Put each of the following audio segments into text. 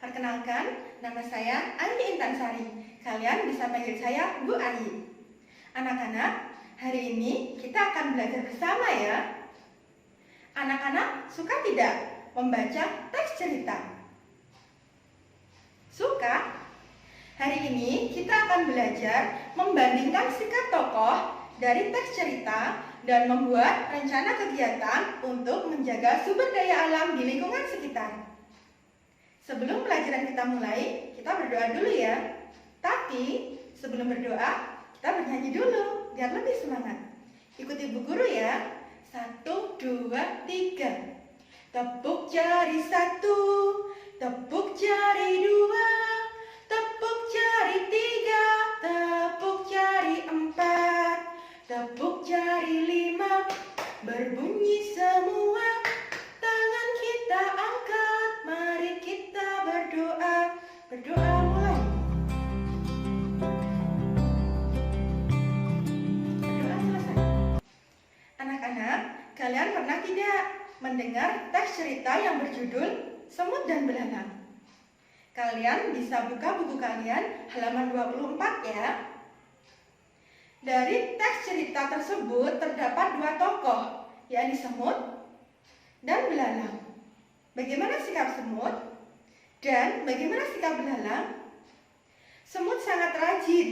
Perkenalkan, nama saya Ayi Intansari. Kalian bisa panggil saya Bu Ayi. Anak-anak, hari ini kita akan belajar bersama ya. Anak-anak suka tidak membaca teks cerita? Suka? Hari ini kita akan belajar membandingkan sikap tokoh dari teks cerita dan membuat rencana kegiatan untuk menjaga sumber daya alam di lingkungan sekitar. Sebelum pelajaran kita mulai, kita berdoa dulu ya. Tapi sebelum berdoa, kita bernyanyi dulu biar lebih semangat. Ikuti Bu Guru ya. 1, 2, 3. Tepuk jari 1, tepuk jari 2, tepuk jari 3, tepuk jari 4, tepuk jari 5. Berbunyi semua, tangan kita angkat, mari kita berdoa. Berdoa mulai. Berdoa selesai. Anak-anak, kalian pernah tidak mendengar teks cerita yang berjudul Semut dan Belalang? Kalian bisa buka buku kalian halaman 24 ya. Dari teks cerita tersebut terdapat dua tokoh, yakni semut dan belalang. Bagaimana sikap semut dan bagaimana sikap belalang? Semut sangat rajin.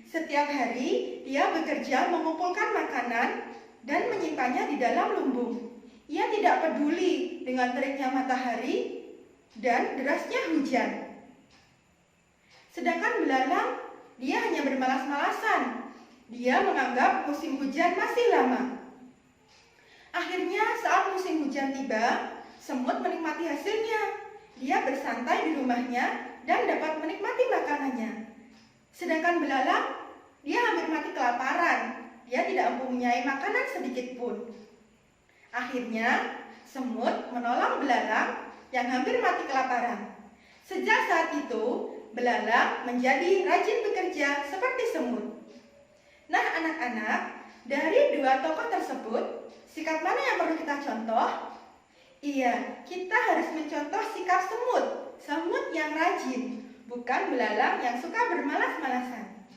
Setiap hari ia bekerja mengumpulkan makanan dan menyimpannya di dalam lumbung. Ia tidak peduli dengan teriknya matahari dan derasnya hujan. Sedangkan belalang, dia hanya bermalas-malasan. Dia menganggap musim hujan masih lama. Akhirnya saat musim hujan tiba, semut menikmati hasilnya. Dia bersantai di rumahnya dan dapat menikmati makanannya. Sedangkan belalang, dia hampir mati kelaparan. Dia tidak mempunyai makanan sedikit pun. Akhirnya, semut menolong belalang yang hampir mati kelaparan. Sejak saat itu, belalang menjadi rajin bekerja seperti semut. Nah, anak-anak, dari dua tokoh tersebut, sikap mana yang perlu kita contoh? Iya, kita harus mencontoh sikap semut, semut yang rajin, bukan belalang yang suka bermalas-malasan.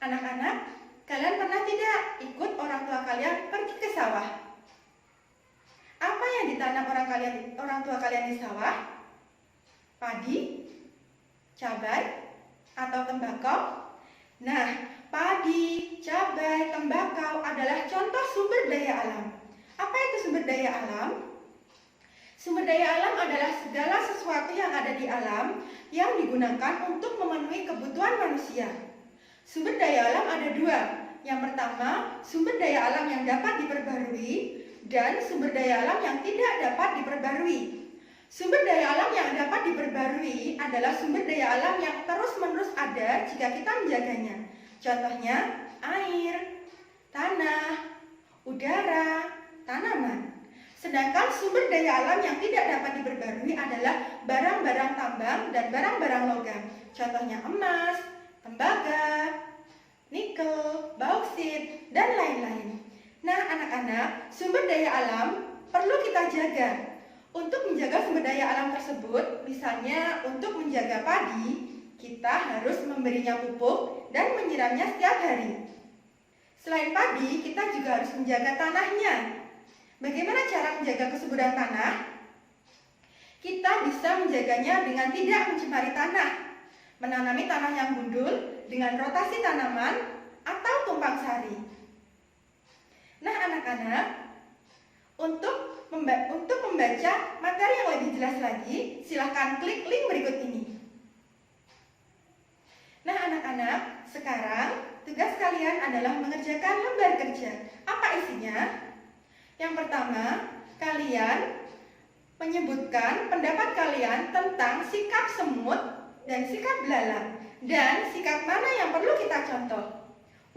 Anak-anak, kalian pernah tidak ikut orang tua kalian pergi ke sawah? Apa yang ditanam orang tua kalian di sawah? Padi, cabai, atau tembakau? Nah, padi, cabai, tembakau adalah contoh sumber daya alam. Apa itu sumber daya alam? Sumber daya alam adalah segala sesuatu yang ada di alam yang digunakan untuk memenuhi kebutuhan manusia. Sumber daya alam ada dua. Yang pertama, sumber daya alam yang dapat diperbarui dan sumber daya alam yang tidak dapat diperbarui. Sumber daya alam yang dapat diperbarui adalah sumber daya alam yang terus-menerus ada jika kita menjaganya. Contohnya, air, tanah, udara, tanaman. Sedangkan sumber daya alam yang tidak dapat diperbarui adalah barang-barang tambang dan barang-barang logam. Contohnya emas, tembaga, nikel, bauksit, dan lain-lain. Nah, anak-anak, sumber daya alam perlu kita jaga. Untuk menjaga sumber daya alam tersebut, misalnya untuk menjaga padi, kita harus memberinya pupuk dan menyiramnya setiap hari. Selain padi, kita juga harus menjaga tanahnya. Bagaimana cara menjaga kesuburan tanah? Kita bisa menjaganya dengan tidak mencemari tanah, menanami tanah yang gundul dengan rotasi tanaman atau tumpang sari. Nah, anak-anak, untuk membaca materi yang lebih jelas lagi, silahkan klik link berikut ini. Nah, anak-anak, sekarang tugas kalian adalah mengerjakan lembar kerja. Apa isinya? Yang pertama, kalian menyebutkan pendapat kalian tentang sikap semut dan sikap belalang, dan sikap mana yang perlu kita contoh.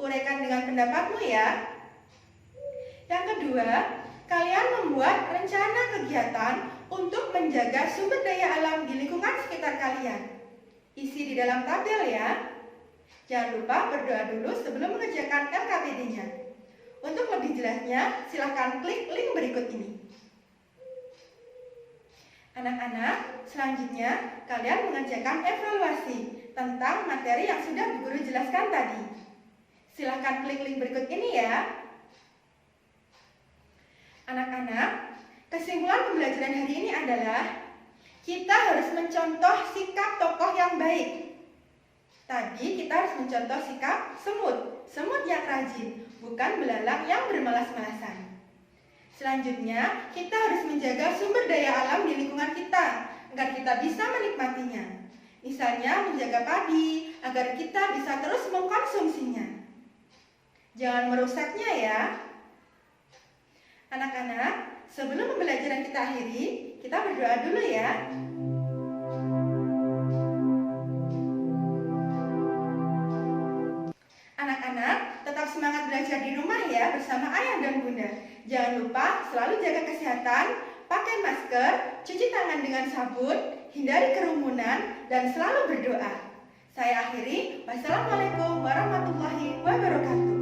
Uraikan dengan pendapatmu ya. Yang kedua, kalian membuat rencana kegiatan untuk menjaga sumber daya alam di lingkungan sekitar kalian. Isi di dalam tabel ya. Jangan lupa berdoa dulu sebelum mengerjakan LKPD-nya. Untuk lebih jelasnya, silakan klik link berikut ini. Anak-anak, selanjutnya kalian mengerjakan evaluasi tentang materi yang sudah guru jelaskan tadi. Silahkan klik link berikut ini ya. Anak-anak, kesimpulan pembelajaran hari ini adalah kita harus mencontoh sikap tokoh yang baik. Tadi kita harus mencontoh sikap semut yang rajin, bukan belalang yang bermalas-malasan. Selanjutnya, kita harus menjaga sumber daya alam di lingkungan kita agar kita bisa menikmatinya. Misalnya menjaga padi agar kita bisa terus mengkonsumsinya. Jangan merusaknya ya. Anak-anak, sebelum pembelajaran kita akhiri, kita berdoa dulu ya. Anak-anak, tetap semangat belajar di rumah ya bersama ayah dan bunda. Jangan lupa selalu jaga kesehatan, pakai masker, cuci tangan dengan sabun, hindari kerumunan, dan selalu berdoa. Saya akhiri, wassalamualaikum warahmatullahi wabarakatuh.